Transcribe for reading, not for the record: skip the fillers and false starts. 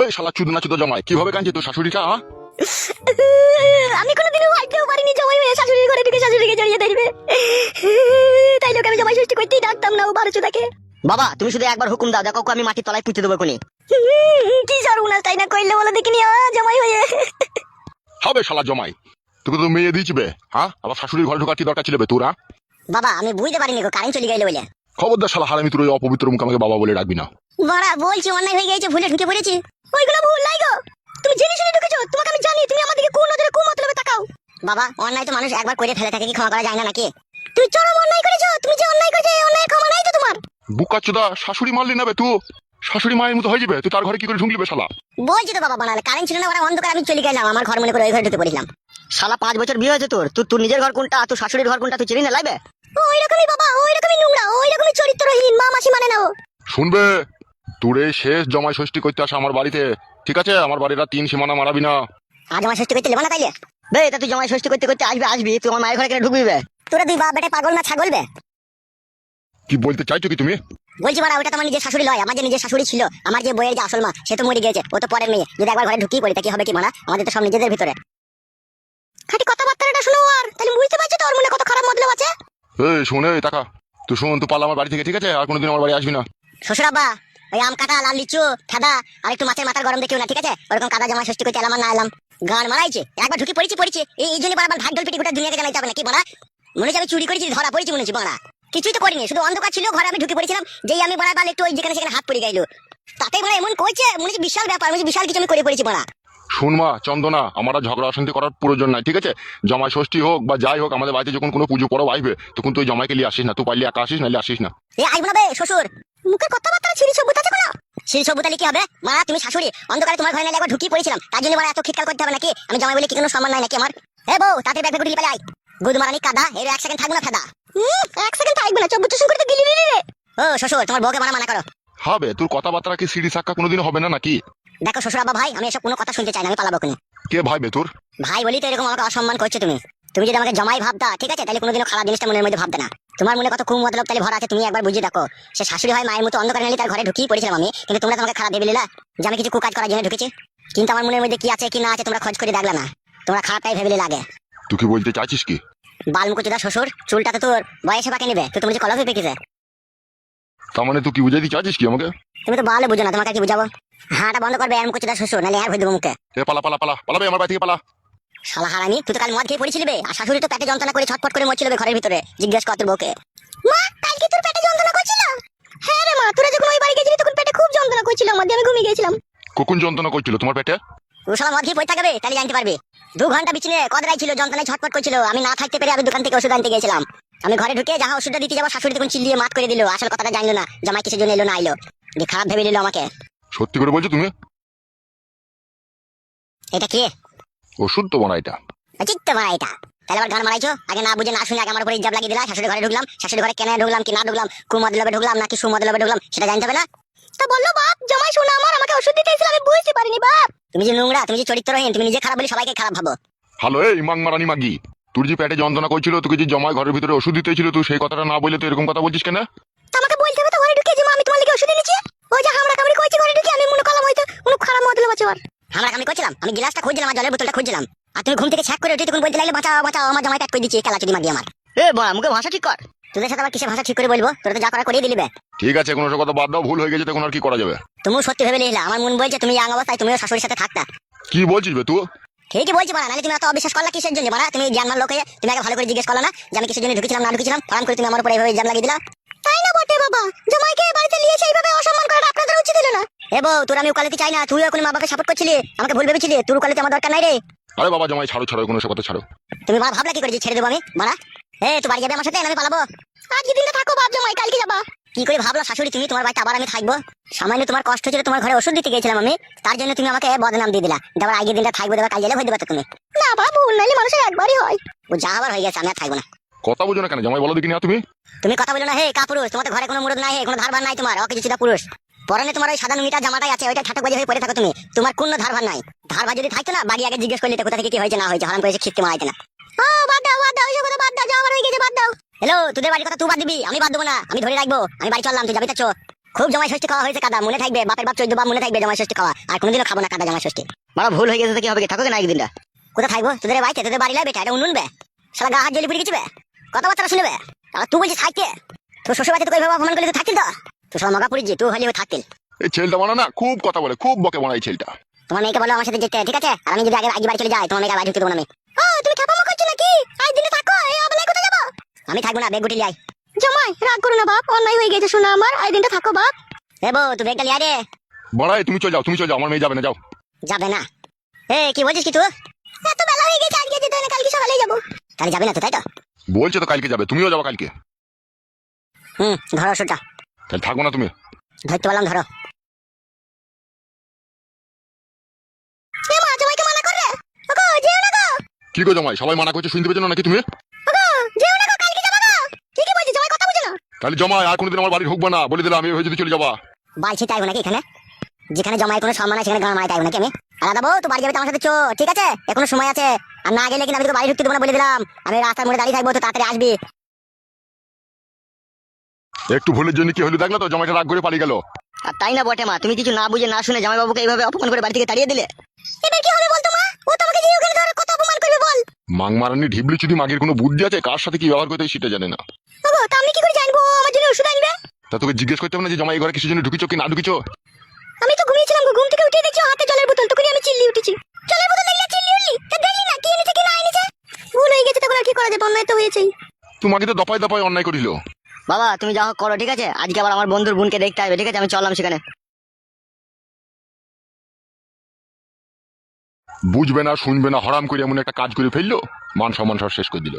এই শালা চুদনা চুদো জামাই, কিভাবে কাঁদছে তোর শাশুড়িটা? আমি কোনোদিনও ভাবতেও পারিনি জামাই হয়ে শাশুড়ির ঘরে ঢুকে শাশুড়িকে জড়িয়ে ধরবে। তাই লোক আমি জামাই ষষ্ঠী করতেই ডাকতাম না ও বারোচোদাকে। বাবা তুমি শুধু একবার হুকুম দাও, দেখো আমি মাটির তলায় পুঁতে দেবো কোনি। কি সর্বনাশ তাই না করলে বলো দেখিনি জামাই হয়ে। হবে শালা জামাই, তোকে তো মেয়ে দিয়েছিবে, হ্যাঁ? আবার শাশুড়ির ঘরে ঢোকার কি দরকার ছিল বে তোরা? বাবা আমি বুঝতে পারিনি গো, কারেন্ট চলে গেল বলে। খবরদার শালা হারামি, তোর ওই অপবিত্র মুখ আমাকে বাবা বলে ডাকবি না। বড়া বলছি অন্যায় হয়ে গেছে, ভুলে ঢুকে পড়েছি। ওইগুলো ভুল নাই গো, তুমি জেনে শুনে ঢুকেছো, তোমাকে আমি জানি তুমি আমার দিকে কোন নজরে কোন মতলবে তাকাও। বাবা অন্যায় তো মানুষ একবার করে ফেলে থাকে, কি ক্ষমা করা যায় না নাকি? তুই চরম অন্যায় করেছো, তুমি যে অন্যায় করেছো এই অন্যায় ক্ষমা নাই তো তোমার। বুকাচোদা, শাশুড়ি মারলি না বে তুই? শাশুড়ি মায়ের মতো হয়ে যাবে, তুই তার ঘরে কি করে ঢুকলি বে শালা? বলছি তো বাবা বানালে কারেন্ট ছিল না, ওরা অন্ধকার আমি চলে গেলাম আমার ঘর মনে করে ওই ঘরে ঢুকে পড়লাম। শালা 5 বছর বিয়ে হয়েছে তোর, তোর নিজের ঘর কোনটা, তোর শাশুড়ির ঘর কোনটা তুই চিনি না লাইবে? ওই রকমই বাবা, ওই রকমই নোংরা, ওই রকমই চরিত্রহীন, মা মাসি মানে না ও। শুনবে, তোর এই শেষ জামাই ষষ্ঠী করতে আসা আমার বাড়িতে, ঠিক আছে? আমার বাড়িটা 3 সীমানা মারাবি না। আজ আমার ষষ্ঠী করতে লেবা না তাইলে? বে তা তুই জামাই ষষ্ঠী করতে করতে আসবি, তুই আমার মায়ের ঘরে কেন ঢুকবি বে? তোরা দুই বাপ বেটা পাগল না ছাগল বে? কি বলতে চাইছো কি তুমি? বলছি বাড়া ওটা তোমার নিজের শাশুড়ি লয়, আমার যে নিজের শাশুড়ি ছিল, আমার যে বইয়ের যে আসল মা সে তো মরে গেছে, ও তো পরের মেয়ে। যদি একবার ঘরে ঢুকিয়ে পড়ি তা কি হবে কি মানা? আমাদের তো সব নিজেদের ভিতরে। খাটি কথাবার্তাটা শুনো আর তাহলে বুঝতে পারছো তো ওর মনে কত খারাপ মতলব আছে। এই শুনে টাকা, তুই শোন, তুই পালা আমার বাড়ি থেকে, ঠিক আছে? আর কোনোদিন আমার বাড়ি আসবি না। শ্বশুর আব্বা ওই আম কাটা লাল লিচু খেদা আর একটু মাছের মাথার গরম দেখিও না, ঠিক আছে? ওরকম কাদা জামা ষষ্ঠী করতে এলাম না এলাম গান মারাইছে, একবার ঢুকি পড়েছি এই জন্য বারবার ভাগ ডল পিটি গোটা দুনিয়াকে জানাইতে হবে নাকি বাড়া? মনে হচ্ছে আমি চুরি করেছি, ধরা পড়েছি মনে হচ্ছে বাড়া। কিছুই তো করিনি, শুধু অন্ধকার ছিল ঘরে, আমি ঢুকে পড়েছিলাম, যেই আমি বাড়া বাল একটু ওই যেখানে সেখানে হাত পড়ে গেল, তাতে বাড়া এমন কইছে মনে হচ্ছে বিশাল ব্যাপার, মনে হচ্ছে বিশাল কিছু আমি করে পড়েছি বাড়া। শুন মা চন্দনা, আমার আর ঝগড়া অশান্তি করার প্রয়োজন নাই, ঠিক আছে? জামাই ষষ্ঠী হোক বা যাই হোক, আমাদের বাড়িতে যখন কোনো পুজো পরব আসবে তখন তুই জামাইকে নিয়ে আসিস না, তুই পারলে একা আসিস, নাহলে আসিস না। এ আইব না বে শ্বশুর, মুখের কথাবার্তা ছিড়ি সভ্যতা আছে কোনো? ছিড়ি সভ্যতালে কি হবে মা? তুমি শাশুড়ি, অন্ধকারে তোমার ঘরে নালে একবার ঢুকিয়ে পড়েছিলাম, তার জন্য বাড়া এত খিটকাল করতে হবে নাকি? আমি জামাই বলে কি কোনো সম্মান নাই নাকি আমার? এ বউ তাতে ব্যাগ গুলি পালাই গুদ মারানি কাদা, এর 1 সেকেন্ড থাকবো না ফাদা। 1 সেকেন্ড থাকবে না, চব্বুচ করে তো গিলি রে। ও শ্বশুর তোমার বউকে মানা করো। হবে, তোর কথাবার্তা কি সিঁড়ি সাক্কা কোনোদিন হবে না নাকি? দেখো শ্বশুর আব্বা ভাই, আমি এসব কোনো কথা শুনতে চাই না, আমি পালাবো কোনি। কে ভাইবে তোর? ভাই বলি তো এরকম আমাকে অসম্মান করছো তুমি। তুমি যদি আমাকে জামাই ভাবতা, ঠিক আছে, তাহলে কোনোদিনও খারাপ জিনিসটা মনের মধ্যে ভাবতে না। তোমার মনে কত কুম মতলব তাহলে ভরা আছে, তুমি একবার বুঝে দেখো। সে শাশুড়ি হয় মায়ের মতো, অন্ধকারে নালি তার ঘরে ঢুকিয়ে পড়েছিলাম আমি, কিন্তু তোমরা তোমাকে খারাপ ভেবে নিলা যে আমি কিছু কুকাজ করার জন্য ঢুকেছি। কিন্তু আমার মনের মধ্যে কি আছে কি না আছে তোমরা খোঁজ করে দেখলা না, তোমরা খারাপটাই ভেবে লাগে। তুই কি বলতে চাইছিস কি? বালমুকুচুদা শ্বশুর, চুলটা তো তোর বয়সে পাকে নেবে, তো তুমি যে কলফে পেকেছে। তার মানে তুই কি বুঝাইতে চাইছিস কি আমাকে? তুমি তো ভালো বুঝো না, তোমাকে কি বুঝাবো? হাঁটা বন্ধ করবে আর মুকুচুদা শ্বশুর, নাহলে আর হয়ে দেবো মুখে। এ পালা পালা পালা পালাবে আমার বাড়ি থেকে, পালা। শালা হারামি, তুই তো কাল মদ খেয়ে পড়েছিলি বে, আর শাশুড়ি তো পেটে যন্ত্রণা করে ছটফট করে মরছিল বে ঘরের ভিতরে। জিজ্ঞেস কর তোর বউকে। মা কালকে তোর পেটে যন্ত্রণা করছিল? হ্যাঁ রে মা, তোরা যখন ওই বাড়ি গেছিলি তখন পেটে খুব যন্ত্রণা করছিল, মধ্যে আমি ঘুমিয়ে গেছিলাম। কখন যন্ত্রণা করছিল তোমার পেটে? ও শালা মদ খেয়ে পড়ে থাকবে, তাহলে জানতে পারবি। 2 ঘন্টা বিছানে কদরাই ছিল, যন্ত্রণায় ছটফট করছিল, আমি না থাকতে পেরে আমি দোকান থেকে ওষুধ আনতে গেছিলাম। আমি ঘরে ঢুকে যাহা ওষুধটা দিতে যাবো, শাশুড়ি তখন চিল্লিয়ে মাত করে দিল, আসল কথাটা জানলো না, জামাই কিসের জন্য এলো না আইলো, দিয়ে খারাপ ভেবে নিল আমাকে। সত্যি করে বলছো তুমি? এটা কে? ওষুধ তো বানা এটা। চিত্ত মারা এটা, তাহলে আবার গান মারাইছো? আগে না বুঝে না শুনে আগে আমার উপরে ইজাব লাগিয়ে দিলা। শাশুড়ি ঘরে ঢুকলাম, শাশুড়ি ঘরে কেন ঢুকলাম কি না ঢুকলাম, কুমদলবে ঢুকলাম নাকি সুমদলবে ঢুকলাম সেটা জানতে হবে না? তো বললো বাপ জামাই শোনা আমার, আমাকে ওষুধ দিতে এসেছিল, আমি বুঝতে পারিনি বাপ। তুমি যে নোংরা, তুমি যে চরিত্রহীন, তুমি নিজে খারাপ বলি সবাইকে খারাপ ভাবো। হ্যালো এই মাং মারানি মাগি, তোর যে পেটে যন্ত্রণা করছিল, তোকে যে জামাই ঘরের ভিতরে ওষুধ দিতে ছিল, তুই সেই কথাটা না বলে তুই এরকম কথা বলছিস কেন? তো আমাকে বলতে হবে তো ঘরে ঢুকে যে মা আমি তোমার লাগি ওষুধ এনেছি। ওই যে হামড়া কামড়ি কইছি ঘরে ঢুকে, আমি মনে করলাম হয়তো কোনো খারাপ মতলব আছে ওর। হামড়া কামড়ি করছিলাম, আমি গ্লাসটা খুঁজছিলাম আর জলের বোতলটা খুঁজছিলাম, আর তুমি ঘুম থেকে ছ্যাক করে উঠে তখন বলতে লাগলে বাঁচাও বাঁচাও, আমার জামাই পেট করে দিচ্ছি, খেলা চুদি মাগি আমার। এ বড়া মুখে ভাষা ঠিক কর। তোদের সাথে আবার কিসে ভাষা ঠিক করে বলবো? তোরা তো যা করা করিয়ে দিলিবে। ঠিক আছে, কোনো কথা বাদ দাও, ভুল হয়ে গেছে, তখন আর কি করা যাবে? তুমিও সত্যি ভেবে নিলা, আমার মন বলছে তুমি ইয়াং অবস্থায় তুমিও শাশুড়ির সাথে থাকতা। কি বলছিস বে তুই? ঠিকই বলছি বাড়া, নাহলে তুমি এত অবিশ্বাস করলা কিসের জন্য বাড়া? তুমি জ্ঞানমান লোক হয়ে তুমি আগে ভালো করে জিজ্ঞেস করলা না যে আমি কিসের জন্য ঢুকেছিলাম না ঢুকেছিলাম, ফারাম করে তুমি আমার উপরে এইভাবে ইলজাম লাগিয়ে দিলা। তাই না বটে বাবা, জামাইকে বাড়িতে নিয়ে সেইভাবে অসম্মান করা আপনাদের উচিত ছিল না। এ বউ তোর আমি উকালতি চাই না, তুই এখন মা বাবাকে সাপোর্ট করছিলি, আমাকে ভুল ভেবেছিলি, তোর উকালতি আমার দরকার নাই রে। আরে বাবা জামাই ছাড়ো ছাড়ো, কোনো সে কথা ছাড়ো। তুমি বাবা ভাবলা কি করে যে ছেড়ে দেবো আমি বাড়া? তুই বাড়ি যাবে আমার সাথে, আমি পালাবো? আজকে দিনটা থাকো বাপ জামাই, কালকে যাবা। কি করে ভাবলা শাশুড়ি তুমি তোমার বাড়িতে আবার আমি থাকবো? সামান্য তোমার কষ্ট ছিল, তোমার ঘরে ওষুধ দিতে গেছিলাম আমি, তার জন্য তুমি আমাকে বদনাম দিয়ে দিলা। দেবার আগের দিনটা থাকবো, দেবার কাল জেলে হয়ে দেবে তো তুমি। না বাবু, নাইলে মানুষের একবারই হয়, ও যা আবার হয়ে গেছে, আমি আর থাকবো না। কথা বুঝো না কেন জামাই, বলো দেখিনি তুমি? তুমি কথা বলো না হে কাপুরুষ, তোমাদের ঘরে কোনো মুরদ নাই, কোনো ধারবার নাই তোমার, অকিছু ছিটা পুরুষ। পরনে তোমার ওই সাদা নুমিটা জামাটাই আছে, ওইটা ঠাটক বাজে হয়ে পড়ে থাকো তুমি, তোমার কোনো ধারবার নাই। ধারবার যদি থাকতো না বাড়ি আগে জিজ্ঞেস করলে কোথা থেকে কি হয়েছে না হয়েছে, হারাম করেছে খিস্তি মারাইতে না। ও বাদ দাও বাদ দাও, ওইসব কথা বাদ দাও, যা আবার হয়ে গেছে বাদ দাও। হ্যালো, তোদের বাড়ির কথা তুই বাদ দিবি, আমি বাদ দেবো না, আমি ধরে রাখবো। আমি বাড়ি চললাম, তুই যাবি তো চো। খুব জামাই ষষ্ঠী খাওয়া হয়েছে কাদা, মনে থাকবে বাপের বাপ 14 বাপ মনে থাকবে জামাই ষষ্ঠী খাওয়া, আর কোনোদিনও খাবো না কাদা জামাই ষষ্ঠী। মারা ভুল হয়ে গেছে তো কি হবে, কি থাকো না একদিনটা। কোথায় থাকবো তোদের বাড়িতে, তোদের বাড়ি লাগবে এটা উনুনবে, শালা গা হাত জ্বলি পুড়ে গেছে কথাবার্তা শুনবে। আর তুই বলছিস থাকতে, তোর শ্বশুর বাড়িতে তোকে এইভাবে অপমান করলে তুই থাকতিল তো? তুই সব মগা পুড়ি তুই হলেও থাকতিল। এই ছেলেটা বানা না খুব কথা বলে, খুব বকে বানা এই ছেলেটা। তোমার মেয়েকে বলো আমার সাথে যেতে, ঠিক আছে? আর আমি যদি আগে বাড়ি চলে যাই তোমার মেয়েকে বাড়ি ঢুকতে দেবো না আমি। ও তুমি খাপামো করছো নাকি? আজ দিনে থাকো, এই অবলায় কোথায় যাবো? আমি থাকবো না, বেগ গুটি যাই। জামাই রাগ করো না বাপ, অন্যায় হয়ে গেছে শোনা আমার, আজ দিনটা থাকো বাপ। এ বউ তুই বেগটা লিয়া রে। বাড়াই তুমি চলে যাও, তুমি চলে যাও, আমার মেয়ে যাবে না, যাও। যাবে না? এ কি বলছিস কি তুই? এত বেলা হয়ে গেছে, আজকে যেতে হয় না, কালকে সকালেই যাবো। তাহলে যাবে না তো, তাই তো? বলছে তো কালকে যাবে, তুমিও যাবো কালকে। ধরো সুটা। তাহলে থাকবো না তুমি? ধরতে পারলাম, ধরো। এ মা জামাইকে মানা করে, ওগো যেও না গো। কি গো জামাই, সবাই মানা করছে শুনতে পেছো না নাকি তুমি? ওগো যেও না গো, কালকে যাবো গো। কি বলছিস জামাই, কথা বুঝো না? তাহলে জামাই আর কোনোদিন আমার বাড়ি ঢুকবো না, বলে দিলাম, আমি হয়ে যদি চলে যাবা। বাড়ছি তাইবো নাকি এখানে? যেখানে জমায় কোনো সম্মান আছে সেখানে গান মারাই তাইবো নাকি আমি? আলাদা বউ তো বাড়ি যাবে তো আমার সাথে চো, ঠিক আছে? এখনো সময় আছে, আর না গেলে কিন্তু আমি তো বাড়ি ঢুকতে দেবো না বলে দিলাম। আমি রাস্তার মোড়ে দাঁড়িয়ে থাকবো, তো তাড়াতাড়ি আসবি। একটু ভুলের জন্য কি হলো দেখলো তো, জামাইটা রাগ করে পালিয়ে গেল। আর তাই না বটে মা, তুমি কিছু না বুঝে না শুনে জামাইবাবুকে এইভাবে অপমান করে বাড়ি থেকে তাড়িয়ে দিলে। এবার কি হবে বলতো মা? ও তোমাকে যে ওখানে ধরে কত অপমান করবে বল। মাং মারানি ঢিবলি চুদি মাগের কোনো বুদ্ধি আছে, কার সাথে কি ব্যবহার করতে হয় সেটা জানে না। ওগো তা আমি কি করে জানবো ও আমার জন্য ওষুধ আনবে? তা তোকে জিজ্ঞেস করতে হবে না যে জামাই এই ঘরে কিছু জন্য ঢুকিছো কি না ঢুকিছো? আমি তো ঘুমিয়েছিলাম গো, ঘুম থেকে উঠে দেখছি ও হাতে জলের বোতল, তখনই আমি চিল্লি উঠেছি। জলের বোতল দেখলে চিল্লি উঠলি? তা দেখলি না কি এনেছে কি না এনেছে? ভুল হয়ে গেছে, তখন আর কি করা যাবে, অন্যায় তো হয়েছেই। তোমাকে তো দপায় দপায় অন্যায় করিল। বাবা তুমি যা হোক করো, ঠিক আছে? আজকে আবার আমার বন্ধুর বোনকে দেখতে আসবে, ঠিক আছে? আমি চললাম সেখানে। বুঝবে না শুনবে না, হরাম করে এমন একটা কাজ করে ফেললো, মান সম্মান সব শেষ করে দিল।